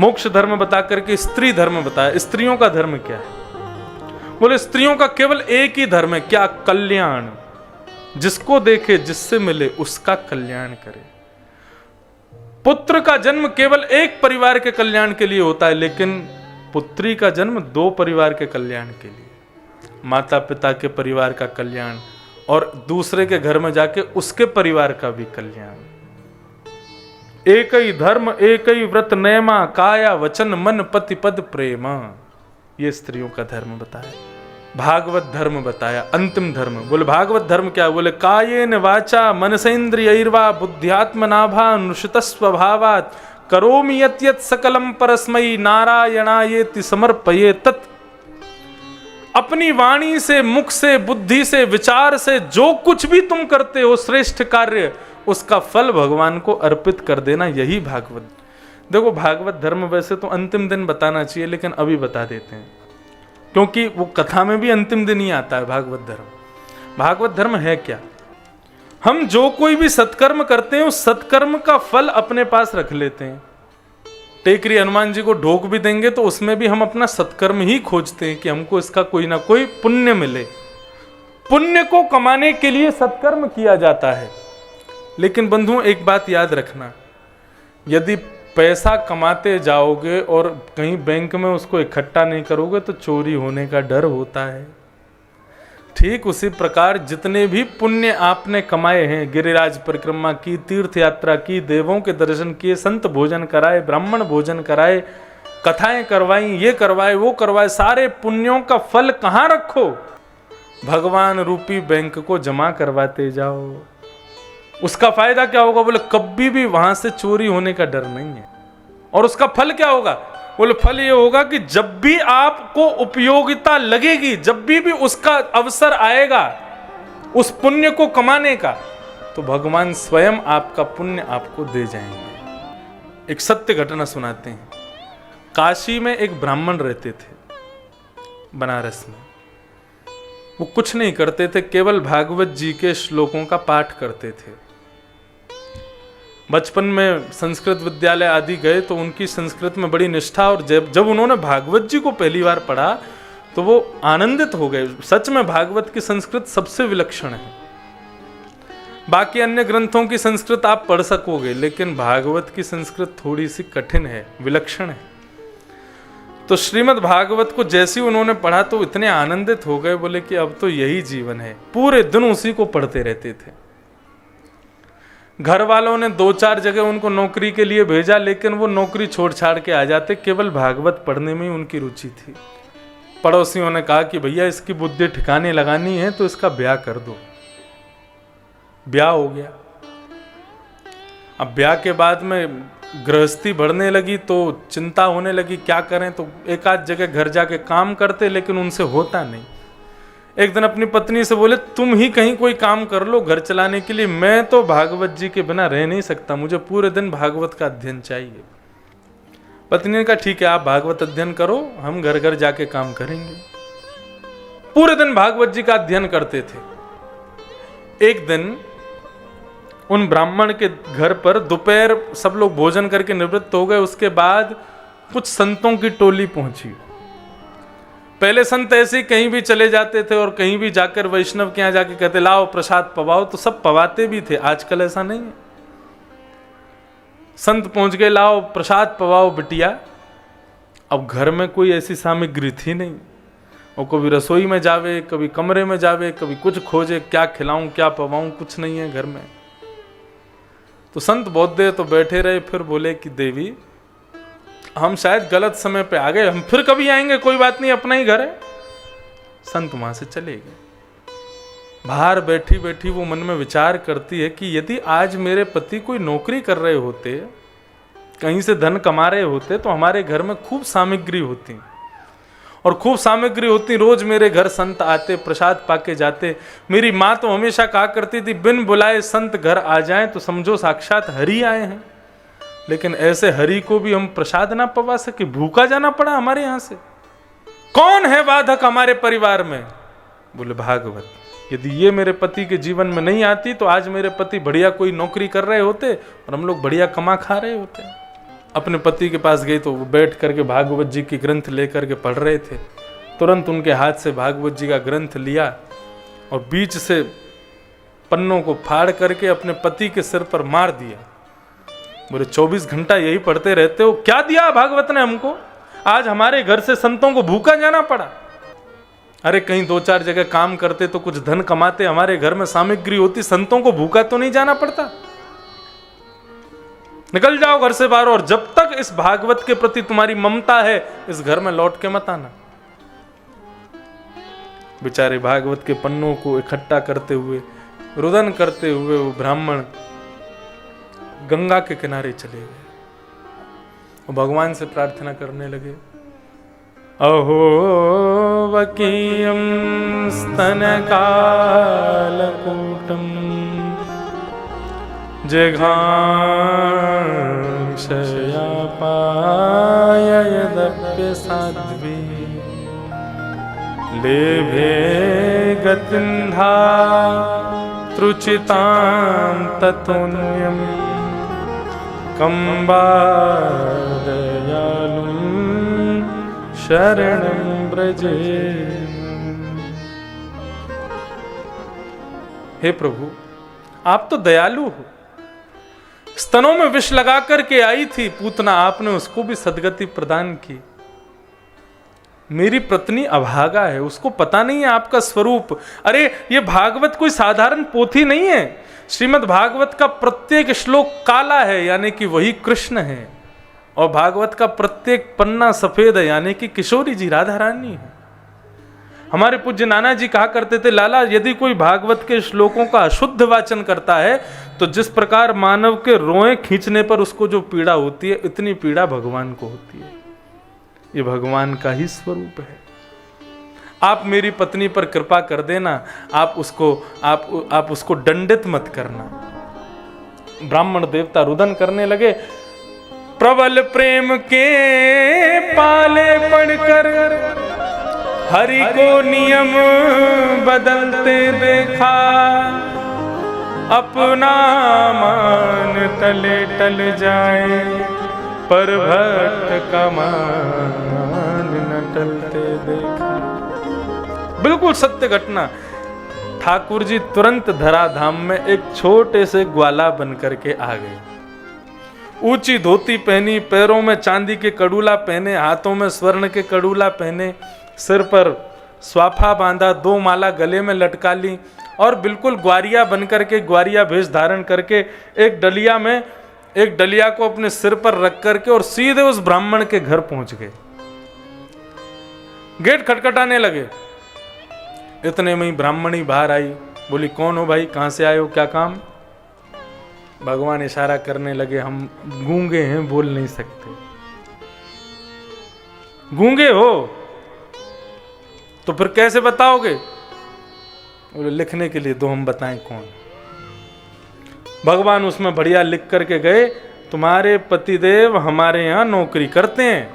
मोक्ष धर्म बता करके स्त्री धर्म बताया। स्त्रियों का धर्म क्या है? बोले स्त्रियों का केवल एक ही धर्म है, क्या? कल्याण। जिसको देखे, जिससे मिले, उसका कल्याण करे। पुत्र का जन्म केवल एक परिवार के कल्याण के लिए होता है, लेकिन पुत्री का जन्म 2 परिवार के कल्याण के लिए। माता पिता के परिवार का कल्याण और दूसरे के घर में जाके उसके परिवार का भी कल्याण। एक ही धर्म एक ही व्रत नेमा, काया वचन मन पति पद प्रेमा। ये स्त्रियों का धर्म बताया। भागवत धर्म बताया, अंतिम धर्म। बोले भागवत धर्म क्या? बोले कायेन वाचा मनसेन्द्रियैर्वा बुद्ध्यात्मनाभा नुषित स्वभावात् करोमि यत् यत् सकलम परस्मै नारायणायेति समर्पये तत्। अपनी वाणी से, मुख से, बुद्धि से, विचार से जो कुछ भी तुम करते हो श्रेष्ठ कार्य, उसका फल भगवान को अर्पित कर देना, यही भागवत। देखो भागवत धर्म वैसे तो अंतिम दिन बताना चाहिए, लेकिन अभी बता देते हैं, क्योंकि वो कथा में भी अंतिम दिन ही आता है भागवत धर्म। भागवत धर्म है क्या? हम जो कोई भी सत्कर्म करते हैं, उस सत्कर्म का फल अपने पास रख लेते हैं। टेकरी हनुमान जी को ढोक भी देंगे तो उसमें भी हम अपना सत्कर्म ही खोजते हैं कि हमको इसका कोई ना कोई पुण्य मिले। पुण्य को कमाने के लिए सत्कर्म किया जाता है। लेकिन बंधुओं एक बात याद रखना, यदि पैसा कमाते जाओगे और कहीं बैंक में उसको इकट्ठा नहीं करोगे तो चोरी होने का डर होता है। ठीक उसी प्रकार जितने भी पुण्य आपने कमाए हैं, गिरिराज परिक्रमा की, तीर्थ यात्रा की, देवों के दर्शन किए, संत भोजन कराए, ब्राह्मण भोजन कराए, कथाएं करवाई, ये करवाए, वो करवाए, सारे पुण्यों का फल कहाँ रखो? भगवान रूपी बैंक को जमा करवाते जाओ। उसका फायदा क्या होगा? बोले कभी भी वहां से चोरी होने का डर नहीं है। और उसका फल क्या होगा? बोले फल ये होगा कि जब भी आपको उपयोगिता लगेगी, जब भी उसका अवसर आएगा उस पुण्य को कमाने का, तो भगवान स्वयं आपका पुण्य आपको दे जाएंगे। एक सत्य घटना सुनाते हैं। काशी में एक ब्राह्मण रहते थे, बनारस में। वो कुछ नहीं करते थे, केवल भागवत जी के श्लोकों का पाठ करते थे। बचपन में संस्कृत विद्यालय आदि गए तो उनकी संस्कृत में बड़ी निष्ठा, और जब उन्होंने भागवत जी को पहली बार पढ़ा तो वो आनंदित हो गए। सच में भागवत की संस्कृत सबसे विलक्षण है। बाकी अन्य ग्रंथों की संस्कृत आप पढ़ सकोगे, लेकिन भागवत की संस्कृत थोड़ी सी कठिन है, विलक्षण है। तो श्रीमद् भागवत को जैसे ही उन्होंने पढ़ा तो इतने आनंदित हो गए, बोले कि अब तो यही जीवन है। पूरे दिन उसी को पढ़ते रहते थे। घर वालों ने 2-4 जगह उनको नौकरी के लिए भेजा, लेकिन वो नौकरी छोड़ छाड़ के आ जाते, केवल भागवत पढ़ने में ही उनकी रुचि थी। पड़ोसियों ने कहा कि भैया इसकी बुद्धि ठिकाने लगानी है तो इसका ब्याह कर दो। ब्याह हो गया। अब ब्याह के बाद में गृहस्थी बढ़ने लगी तो चिंता होने लगी क्या करें, तो एक आध जगह घर जाके काम करते, लेकिन उनसे होता नहीं। एक दिन अपनी पत्नी से बोले तुम ही कहीं कोई काम कर लो घर चलाने के लिए, मैं तो भागवत जी के बिना रह नहीं सकता, मुझे पूरे दिन भागवत का अध्ययन चाहिए। पत्नी ने कहा ठीक है आप भागवत अध्ययन करो, हम घर घर जाके काम करेंगे। पूरे दिन भागवत जी का अध्ययन करते थे। एक दिन उन ब्राह्मण के घर पर दोपहर सब लोग भोजन करके निवृत्त हो गए। उसके बाद कुछ संतों की टोली पहुंची। पहले संत ऐसे ही कहीं भी चले जाते थे और कहीं भी जाकर वैष्णव के यहाँ जाके कहते लाओ प्रसाद पवाओ, तो सब पवाते भी थे। आजकल ऐसा नहीं है। संत पहुंच गए, लाओ प्रसाद पवाओ बिटिया। अब घर में कोई ऐसी सामग्री थी नहीं, और कभी रसोई में जावे, कभी कमरे में जावे, कभी कुछ खोजे, क्या खिलाऊं क्या पवाऊं, कुछ नहीं है घर में। तो संत बहुत देर तो बैठे रहे, फिर बोले कि देवी हम शायद गलत समय पे आ गए, हम फिर कभी आएंगे, कोई बात नहीं, अपना ही घर है। संत वहां से चले गए। बाहर बैठी बैठी वो मन में विचार करती है कि यदि आज मेरे पति कोई नौकरी कर रहे होते, कहीं से धन कमा रहे होते, तो हमारे घर में खूब सामग्री होती और खूब सामग्री होती। रोज मेरे घर संत आते, प्रसाद पाके जाते। मेरी माँ तो हमेशा कहा करती थी बिन बुलाए संत घर आ जाएं तो समझो साक्षात हरि आए हैं। लेकिन ऐसे हरि को भी हम प्रसाद ना पवा सके, भूखा जाना पड़ा हमारे यहां से। कौन है बाधक हमारे परिवार में? बोले भागवत। यदि ये मेरे पति के जीवन में नहीं आती तो आज मेरे पति बढ़िया कोई नौकरी कर रहे होते और हम लोग बढ़िया कमा खा रहे होते। अपने पति के पास गई तो वो बैठ करके भागवत जी की ग्रंथ लेकर के पढ़ रहे थे। तुरंत उनके हाथ से भागवत जी का ग्रंथ लिया और बीच से पन्नों को फाड़ करके अपने पति के सिर पर मार दिया। बोले 24 घंटा यही पढ़ते रहते हो, क्या दिया भागवत ने हमको? आज हमारे घर से संतों को भूखा जाना पड़ा। अरे कहीं 2-4 जगह काम करते तो कुछ धन कमाते, हमारे घर में सामग्री होती, संतों को भूखा तो नहीं जाना पड़ता। निकल जाओ घर से बाहर, और जब तक इस भागवत के प्रति तुम्हारी ममता है इस घर में लौट के मत आना। बेचारे भागवत के पन्नों को इकट्ठा करते हुए, रुदन करते हुए वो ब्राह्मण गंगा के किनारे चले गए और भगवान से प्रार्थना करने लगे, अहो वकीयम स्तनकालकूटम जिघांक्षयापाय यदप्य साध्वी लेभे गतिन्धा त्रुचितां ततोन्यं कंबादयालुं शरणं ब्रजे। हे प्रभु, आप तो दयालु हो। स्तनों में विष लगा करके आई थी पूतना, आपने उसको भी सदगति प्रदान की। मेरी पत्नी अभागा है, उसको पता नहीं है आपका स्वरूप। अरे ये भागवत कोई साधारण पोथी नहीं है। श्रीमद् भागवत का प्रत्येक श्लोक काला है, यानी कि वही कृष्ण है, और भागवत का प्रत्येक पन्ना सफेद है, यानी कि किशोरी जी राधा रानी है। हमारे पूज्य नाना जी कहा करते थे, लाला यदि कोई भागवत के श्लोकों का अशुद्ध वाचन करता है तो जिस प्रकार मानव के रोए खींचने पर उसको जो पीड़ा होती है, इतनी पीड़ा भगवान को होती है। ये भगवान का ही स्वरूप है। आप मेरी पत्नी पर कृपा कर देना, आप उसको दंडित मत करना। ब्राह्मण देवता रुदन करने लगे, प्रबल प्रेम के पाले पढ़कर हरि को नियम बदलते देखा, अपना मान तले टल जाए पर भक्त का मान न टलते देखा। बिल्कुल सत्य घटना। ठाकुर जी तुरंत धराधाम में एक छोटे से ग्वाला बन करके आ गए। ऊंची धोती पहनी, पैरों में चांदी के कड़ूला पहने, हाथों में स्वर्ण के कड़ूला पहने, सिर पर स्वाफा बांधा, 2 माला गले में लटका ली और बिल्कुल ग्वारिया बन करके, ग्वारिया भेष धारण करके एक डलिया को अपने सिर पर रख करके और सीधे उस ब्राह्मण के घर पहुंच गए। गेट खटखटाने लगे। इतने में ही ब्राह्मणी बाहर आई, बोली कौन हो भाई, कहां से आए हो, क्या काम? भगवान इशारा करने लगे, हम गूंगे हैं, बोल नहीं सकते। गूंगे हो तो फिर कैसे बताओगे? बोले लिखने के लिए दो, हम बताएं कौन। भगवान उसमें बढ़िया लिख करके गए, तुम्हारे पतिदेव हमारे यहाँ नौकरी करते हैं,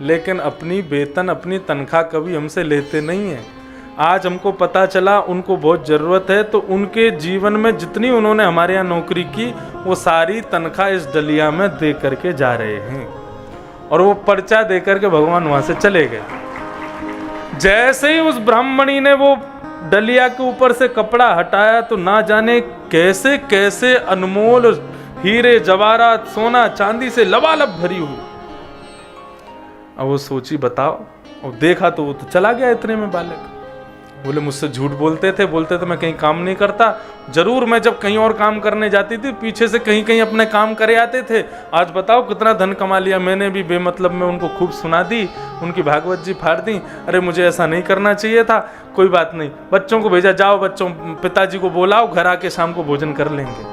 लेकिन अपनी वेतन, अपनी तनख्वाह कभी हमसे लेते नहीं है। आज हमको पता चला उनको बहुत ज़रूरत है, तो उनके जीवन में जितनी उन्होंने हमारे यहाँ नौकरी की वो सारी तनख्वाह इस डलिया में दे करके जा रहे हैं। और वो पर्चा दे करके भगवान वहाँ से चले गए। जैसे ही उस ब्राह्मणी ने वो डलिया के ऊपर से कपड़ा हटाया तो ना जाने कैसे कैसे अनमोल हीरे जवाहरात, सोना चांदी से लबालब भरी हुई। अब वो सोची बताओ, और देखा तो वो तो चला गया इतने में बालक। बोले मुझसे झूठ बोलते थे मैं कहीं काम नहीं करता। जरूर मैं जब कहीं और काम करने जाती थी पीछे से कहीं कहीं अपने काम करे आते थे। आज बताओ कितना धन कमा लिया मैंने भी बेमतलब में उनको खूब सुना दी, उनकी भागवत जी फाड़ दी। अरे मुझे ऐसा नहीं करना चाहिए था। कोई बात नहीं, बच्चों को भेजा, जाओ बच्चों पिताजी को बोलाओ, घर आके शाम को भोजन कर लेंगे।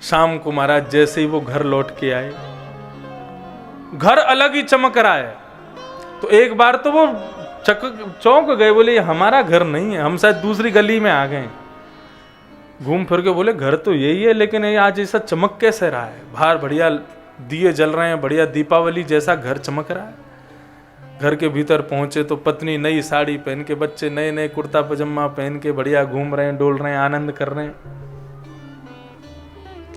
शाम को महाराज जैसे ही वो घर लौट के आए, घर अलग ही चमक रहा है। तो एक बार तो वो चौंक गए, बोले ये हमारा घर नहीं है, हम शायद दूसरी गली में आ गए। घूम फिर के बोले घर तो यही है, लेकिन ये आज ऐसा चमक कैसे रहा है? बाहर बढ़िया दिए जल रहे हैं, बढ़िया दीपावली जैसा घर चमक रहा है। घर के भीतर पहुंचे तो पत्नी नई साड़ी पहन के, बच्चे नए नए कुर्ता पजामा पहन के बढ़िया घूम रहे हैं, डोल रहे हैं, आनंद कर रहे हैं।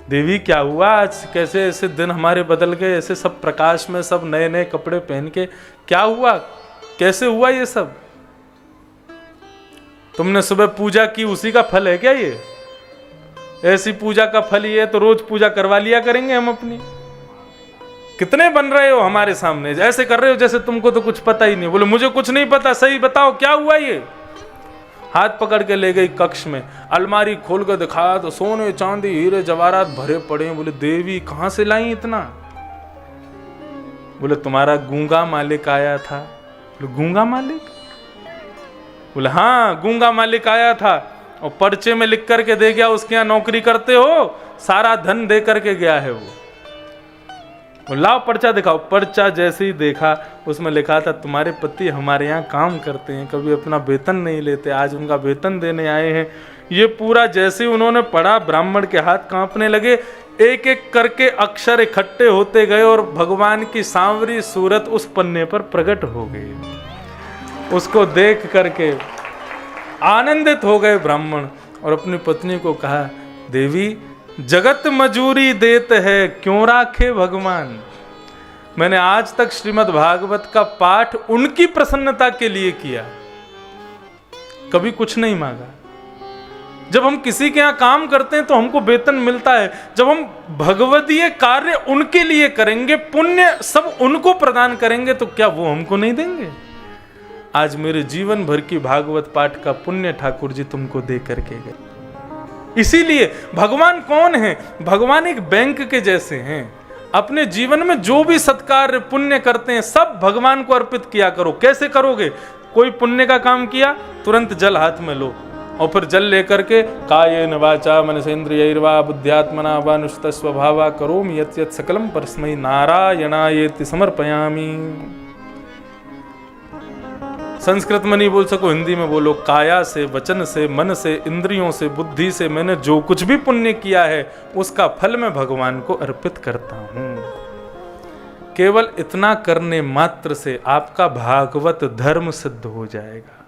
देवी क्या हुआ आज, कैसे ऐसे दिन हमारे बदल गए, ऐसे सब प्रकाश में, सब नए नए कपड़े पहन के, क्या हुआ, कैसे हुआ ये सब? तुमने सुबह पूजा की, उसी का फल है क्या ये? ऐसी पूजा का फल ये तो रोज पूजा करवा लिया करेंगे हम अपनी। कितने बन रहे हो हमारे सामने, ऐसे कर रहे हो जैसे तुमको तो कुछ पता ही नहीं। बोले मुझे कुछ नहीं पता, सही बताओ क्या हुआ ये? हाथ पकड़ के ले गई कक्ष में, अलमारी खोल कर दिखाया तो सोने चांदी हीरे जवाहरात भरे पड़े हैं। बोले देवी कहां से लाई इतना? बोले तुम्हारा गूंगा मालिक आया था। बोले गूंगा मालिक? बोले हाँ गूंगा मालिक आया था और पर्चे में लिख करके दे गया, उसके यहाँ नौकरी करते हो, सारा धन दे करके गया है वो। लाओ पर्चा दिखाओ। पर्चा जैसे ही देखा उसमें लिखा था तुम्हारे पति हमारे यहाँ काम करते हैं, कभी अपना वेतन नहीं लेते, आज उनका वेतन देने आए हैं। ये पूरा जैसे ही उन्होंने पढ़ा, ब्राह्मण के हाथ कांपने लगे, एक एक करके अक्षर इकट्ठे होते गए और भगवान की सांवरी सूरत उस पन्ने पर प्रकट हो गई। उसको देख करके आनंदित हो गए ब्राह्मण और अपनी पत्नी को कहा, देवी जगत मजूरी देत है क्यों राखे भगवान। मैंने आज तक श्रीमद् भागवत का पाठ उनकी प्रसन्नता के लिए किया, कभी कुछ नहीं मांगा। जब हम किसी के यहां काम करते हैं तो हमको वेतन मिलता है, जब हम भगवदीय कार्य उनके लिए करेंगे, पुण्य सब उनको प्रदान करेंगे, तो क्या वो हमको नहीं देंगे? आज मेरे जीवन भर की भागवत पाठ का पुण्य ठाकुर जी तुमको दे करके गए। इसीलिए भगवान कौन है? भगवान एक बैंक के जैसे हैं। अपने जीवन में जो भी सत्कार पुण्य करते हैं सब भगवान को अर्पित किया करो। कैसे करोगे? कोई पुण्य का काम किया, तुरंत जल हाथ में लो और फिर जल लेकर के कायेन वाचा मनसेन्द्रियैर्वा बुद्ध्यात्मना वा नुष्ट स्वभावा करोमि यत् यत् सकलम परस्मै नारायणायेति समर्पयामि। संस्कृत में नहीं बोल सको, हिंदी में बोलो। काया से, वचन से, मन से, इंद्रियों से, बुद्धि से मैंने जो कुछ भी पुण्य किया है उसका फल मैं भगवान को अर्पित करता हूं। केवल इतना करने मात्र से आपका भागवत धर्म सिद्ध हो जाएगा।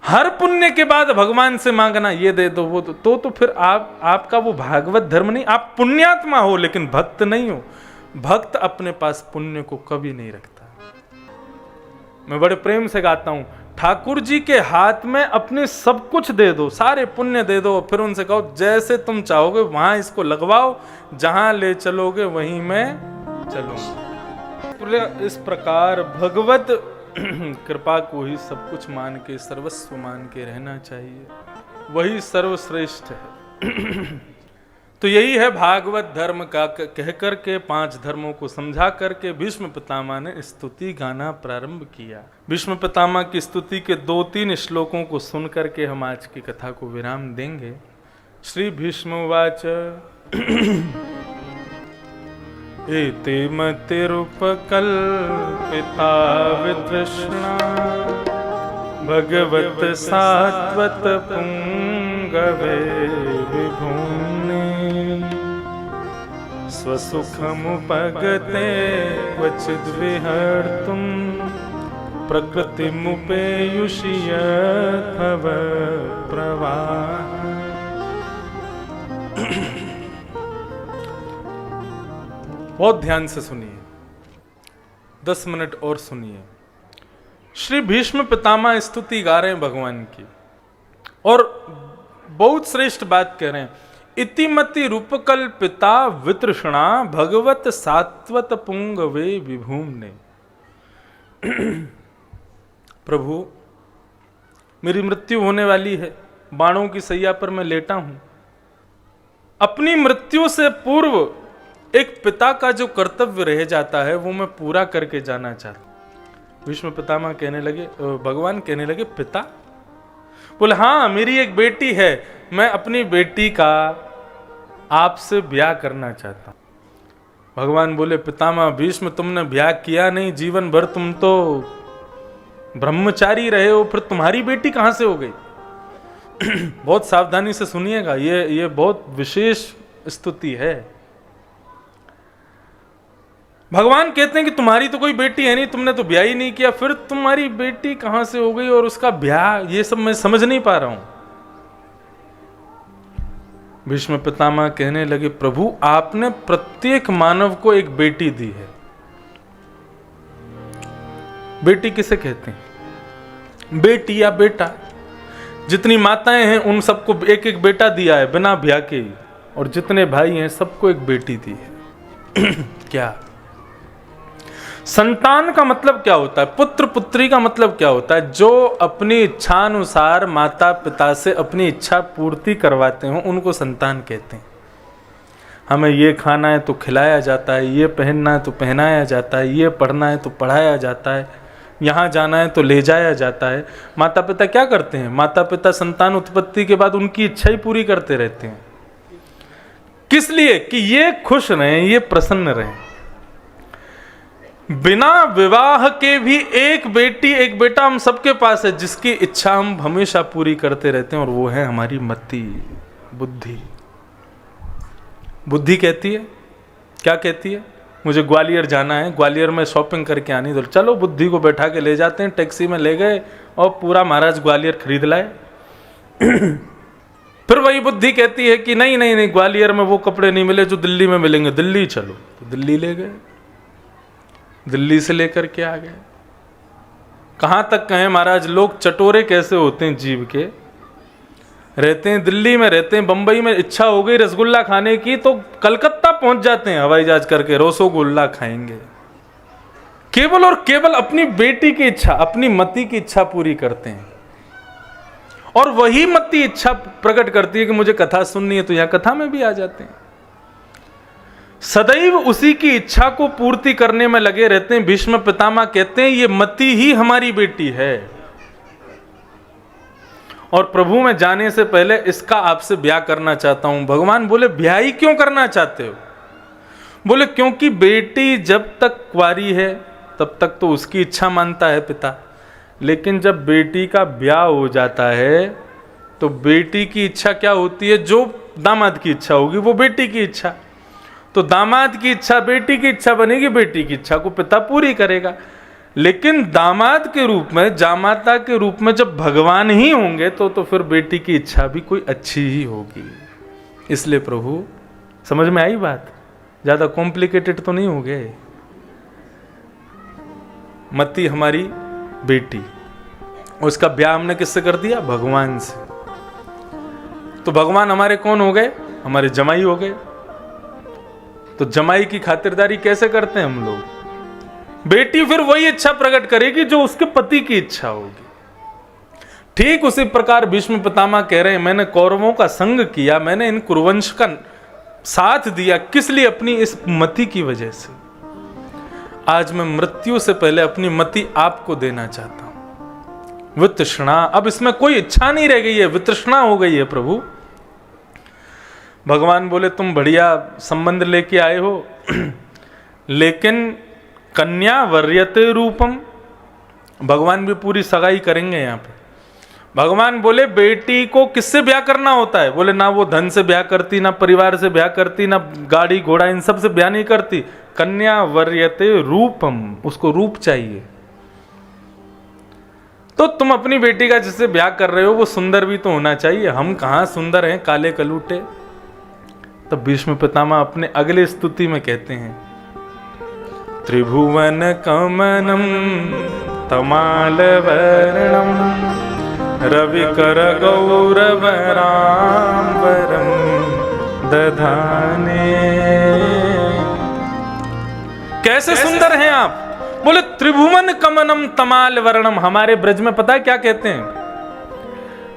हर पुण्य के बाद भगवान से मांगना ये दे दो वो तो फिर आपका वो भागवत धर्म नहीं। आप पुण्यात्मा हो लेकिन भक्त नहीं हो। भक्त अपने पास पुण्य को कभी नहीं रखता। मैं बड़े प्रेम से गाता हूं, ठाकुर जी के हाथ में अपने सब कुछ दे दो, सारे पुण्य दे दो, फिर उनसे कहो जैसे तुम चाहोगे वहां इसको लगवाओ, जहां ले चलोगे वहीं मैं चलूंगा। इस प्रकार भगवत कृपा को ही सब कुछ मान के, सर्वस्व मान के रहना चाहिए, वही सर्वश्रेष्ठ है। तो यही है भागवत धर्म का कह करके 5 धर्मों को समझा करके भीष्म पितामह ने स्तुति गाना प्रारंभ किया। भीष्म पितामह की स्तुति के 2-3 श्लोकों को सुन करके हम आज की कथा को विराम देंगे। श्री भीष्मवाच एते मतिरुपकल्पिता वितृष्णा भगवत सात्वत पुंगवे विभुम्ने स्वसुखमुपगते क्वचिद् विहर्तुं प्रकृतिमुपेयुषि यद्भव प्रवाह। बहुत ध्यान से सुनिए, 10 मिनट और सुनिए। श्री भीष्म पितामह स्तुति गा रहे हैं भगवान की और बहुत श्रेष्ठ बात कह रहे हैं। इतिमति रूपकल्पिता वितृष्णा भगवत सात्वत पुंगवे विभूम्ने। प्रभु मेरी मृत्यु होने वाली है, बाणों की सैया पर मैं लेटा हूं। अपनी मृत्यु से पूर्व एक पिता का जो कर्तव्य रह जाता है वो मैं पूरा करके जाना चाहता हूं। भीष्म पितामह कहने लगे, भगवान कहने लगे पिता? बोले हाँ मेरी एक बेटी है, मैं अपनी बेटी का आपसे ब्याह करना चाहता हूं। भगवान बोले पितामह भीष्म तुमने ब्याह किया नहीं, जीवन भर तुम तो ब्रह्मचारी रहे हो, फिर तुम्हारी बेटी कहां से हो गई? बहुत सावधानी से सुनिएगा, ये बहुत विशेष स्तुति है। भगवान कहते हैं कि तुम्हारी तो कोई बेटी है नहीं, तुमने तो ब्याह ही नहीं किया, फिर तुम्हारी बेटी कहां से हो गई और उसका ब्याह, ये सब मैं समझ नहीं पा रहा हूं। भीष्म पितामह कहने लगे, प्रभु आपने प्रत्येक मानव को एक बेटी दी है। बेटी किसे कहते हैं? बेटी या बेटा। जितनी माताएं हैं उन सबको एक एक बेटा दिया है बिना ब्याह के ही, और जितने भाई हैं सबको एक बेटी दी है। क्या संतान का मतलब क्या होता है? पुत्र पुत्री का मतलब क्या होता है? जो अपनी इच्छानुसार माता पिता से अपनी इच्छा पूर्ति करवाते हो उनको संतान कहते हैं। हमें ये खाना है तो खिलाया जाता है, ये पहनना है तो पहनाया जाता है, ये पढ़ना है तो पढ़ाया जाता है, यहाँ जाना है तो ले जाया जाता है। माता पिता क्या करते हैं? माता पिता संतान उत्पत्ति के बाद उनकी इच्छा ही पूरी करते रहते हैं। किस लिए? कि ये खुश रहें, ये प्रसन्न रहें। बिना विवाह के भी एक बेटी एक बेटा हम सबके पास है जिसकी इच्छा हम हमेशा पूरी करते रहते हैं, और वो है हमारी मति, बुद्धि। बुद्धि कहती है, क्या कहती है? मुझे ग्वालियर जाना है, ग्वालियर में शॉपिंग करके आनी, तो चलो बुद्धि को बैठा के ले जाते हैं, टैक्सी में ले गए और पूरा महाराज ग्वालियर खरीद लाए। फिर वही बुद्धि कहती है कि नहीं नहीं नहीं, ग्वालियर में वो कपड़े नहीं मिले जो दिल्ली में मिलेंगे, दिल्ली चलो, तो दिल्ली ले गए, दिल्ली से लेकर के आ गए। कहां तक कहें महाराज, लोग चटोरे कैसे होते हैं जीव के। रहते हैं दिल्ली में, रहते हैं बंबई में, इच्छा हो गई रसगुल्ला खाने की तो कलकत्ता पहुंच जाते हैं हवाई जहाज करके, रसगुल्ला खाएंगे। केवल और केवल अपनी बेटी की इच्छा, अपनी मति की इच्छा पूरी करते हैं, और वही मति इच्छा प्रकट करती है कि मुझे कथा सुननी है, तो यहां कथा में भी आ जाते हैं। सदैव उसी की इच्छा को पूर्ति करने में लगे रहते हैं। भीष्म पितामह कहते हैं ये मति ही हमारी बेटी है। और प्रभु में जाने से पहले इसका आपसे ब्याह करना चाहता हूं। भगवान बोले ब्याह ही क्यों करना चाहते हो? बोले क्योंकि बेटी जब तक कुंवारी है तब तक तो उसकी इच्छा मानता है पिता, लेकिन जब बेटी का ब्याह हो जाता है तो बेटी की इच्छा क्या होती है? जो दामाद की इच्छा होगी वो बेटी की इच्छा, तो दामाद की इच्छा बेटी की इच्छा बनेगी, बेटी की इच्छा को पिता पूरी करेगा। लेकिन दामाद के रूप में, जामाता के रूप में जब भगवान ही होंगे तो फिर बेटी की इच्छा भी कोई अच्छी ही होगी। इसलिए प्रभु, समझ में आई बात? ज्यादा कॉम्प्लिकेटेड तो नहीं हो गए। मति हमारी बेटी, और उसका ब्याह हमने किससे कर दिया? भगवान से। तो भगवान हमारे कौन हो गए? हमारे जमाई हो गए। तो जमाई की खातिरदारी कैसे करते हैं हम लोग? बेटी फिर वही इच्छा प्रकट करेगी जो उसके पति की इच्छा होगी। ठीक उसी प्रकार भीष्म पितामह कह रहे हैं, मैंने कौरवों का संग किया, मैंने इन कुरुवंश का साथ दिया, किस लिए? अपनी इस मति की वजह से। आज मैं मृत्यु से पहले अपनी मति आपको देना चाहता हूं। वितृष्णा, अब इसमें कोई इच्छा नहीं रह गई है, वितृष्णा हो गई है प्रभु। भगवान बोले तुम बढ़िया संबंध लेके आए हो, लेकिन कन्या वर्यते रूपम, भगवान भी पूरी सगाई करेंगे यहाँ पे। भगवान बोले बेटी को किससे ब्याह करना होता है? बोले ना वो धन से ब्याह करती, ना परिवार से ब्याह करती, ना गाड़ी घोड़ा इन सब से ब्याह नहीं करती। कन्या वर्यते रूपम, उसको रूप चाहिए। तो तुम अपनी बेटी का जिससे ब्याह कर रहे हो वो सुंदर भी तो होना चाहिए। हम कहाँ सुंदर हैं, काले कलूटे। तब भीष्म पितामह अपने अगले स्तुति में कहते हैं, त्रिभुवन कमनम तमाल वर्णम रविकर गौरव रामवरम दधाने। कैसे सुंदर हैं आप? बोले त्रिभुवन कमनम तमाल वर्णम। हमारे ब्रज में पता है क्या कहते हैं?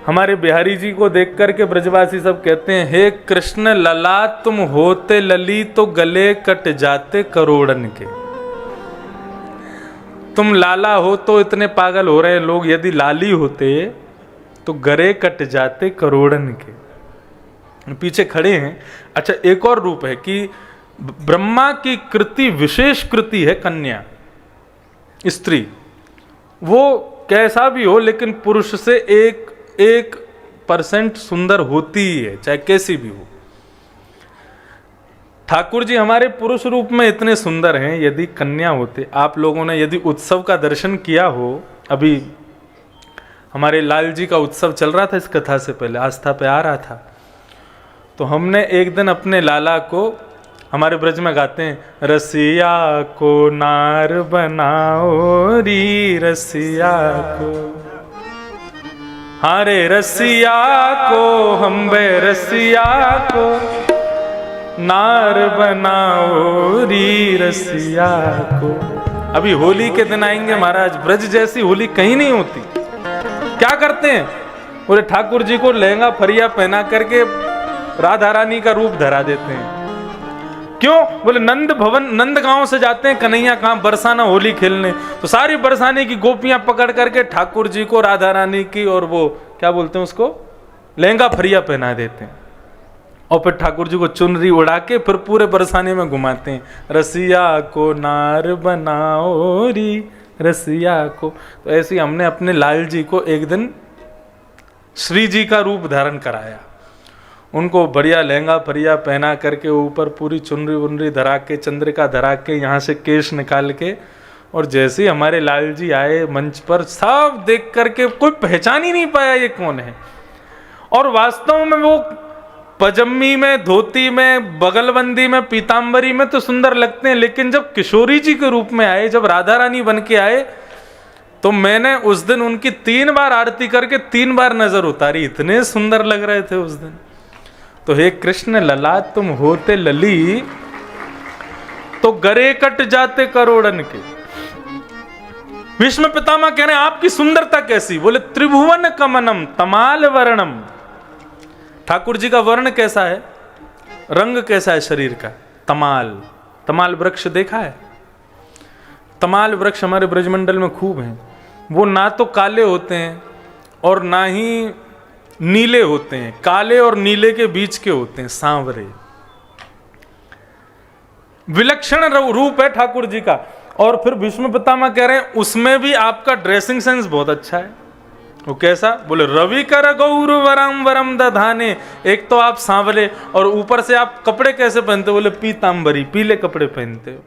हमारे बिहारी जी को देख करके ब्रजवासी सब कहते हैं, हे कृष्ण लला तुम होते लली तो गले कट जाते करोड़न के। तुम लाला हो तो इतने पागल हो रहे हैं लोग, यदि लाली होते तो गले कट जाते करोड़न के। पीछे खड़े हैं। अच्छा, एक और रूप है कि ब्रह्मा की कृति विशेष कृति है कन्या, स्त्री। वो कैसा भी हो लेकिन पुरुष से 1% सुंदर होती ही है, चाहे कैसी भी हो। ठाकुर जी हमारे पुरुष रूप में इतने सुंदर हैं, यदि कन्या होते। आप लोगों ने यदि उत्सव का दर्शन किया हो, अभी हमारे लाल जी का उत्सव चल रहा था, इस कथा से पहले आस्था पे आ रहा था, तो हमने एक दिन अपने लाला को, हमारे ब्रज में गाते हैं, रसिया को नार बनाओ री रसिया को, हाँ रे रसिया को हम बे रसिया को नार बनाओ री रसिया को। अभी होली के दिन आएंगे महाराज, ब्रज जैसी होली कहीं नहीं होती। क्या करते हैं, बोले ठाकुर जी को लहंगा फरिया पहना करके राधा रानी का रूप धरा देते हैं। क्यों, बोले नंद भवन, नंद गांव से जाते हैं कन्हैया कहां बरसाना होली खेलने, तो सारी बरसाने की गोपियां पकड़ करके ठाकुर जी को राधा रानी की और वो क्या बोलते हैं उसको, लहंगा फरिया पहना देते हैं। और फिर ठाकुर जी को चुनरी उड़ा के फिर पूरे बरसाने में घुमाते हैं, रसिया को नार बनाओ री रसिया को। तो ऐसे ही हमने अपने लाल जी को एक दिन श्री जी का रूप धारण कराया, उनको बढ़िया लहंगा फरिया पहना करके ऊपर पूरी चुनरी वुनरी धरा के, चंद्रिका धरा के, यहाँ से केश निकाल के, और जैसे ही हमारे लाल जी आए मंच पर, सब देख करके कोई पहचान ही नहीं पाया ये कौन है। और वास्तव में वो पजम्मी में, धोती में, बगलबंदी में, पीताम्बरी में तो सुंदर लगते हैं, लेकिन जब किशोरी जी के रूप में आए, जब राधा रानी बन के आए, तो मैंने उस दिन उनकी 3 बार आरती करके 3 बार नजर उतारी, इतने सुंदर लग रहे थे उस दिन। तो हे कृष्ण लला तुम होते लली, तो गरे कट जाते करोड़न के। भीष्म पितामह कह रहे हैं आपकी सुंदरता कैसी, बोले त्रिभुवन कमनम तमाल वर्णम। ठाकुर जी का वर्ण कैसा है, रंग कैसा है शरीर का, तमाल। तमाल वृक्ष देखा है, तमाल वृक्ष हमारे ब्रजमंडल में खूब हैं। वो ना तो काले होते हैं और ना ही नीले होते हैं, काले और नीले के बीच के होते हैं, सांवरे। विलक्षण रूप है ठाकुर जी का। और फिर भीष्म पितामह कह रहे हैं उसमें भी आपका ड्रेसिंग सेंस बहुत अच्छा है। वो कैसा, बोले रवि कर गौर वरम वरम दधाने। एक तो आप सांवरे और ऊपर से आप कपड़े कैसे पहनते हो, बोले पीतांबरी, पीले कपड़े पहनते हो।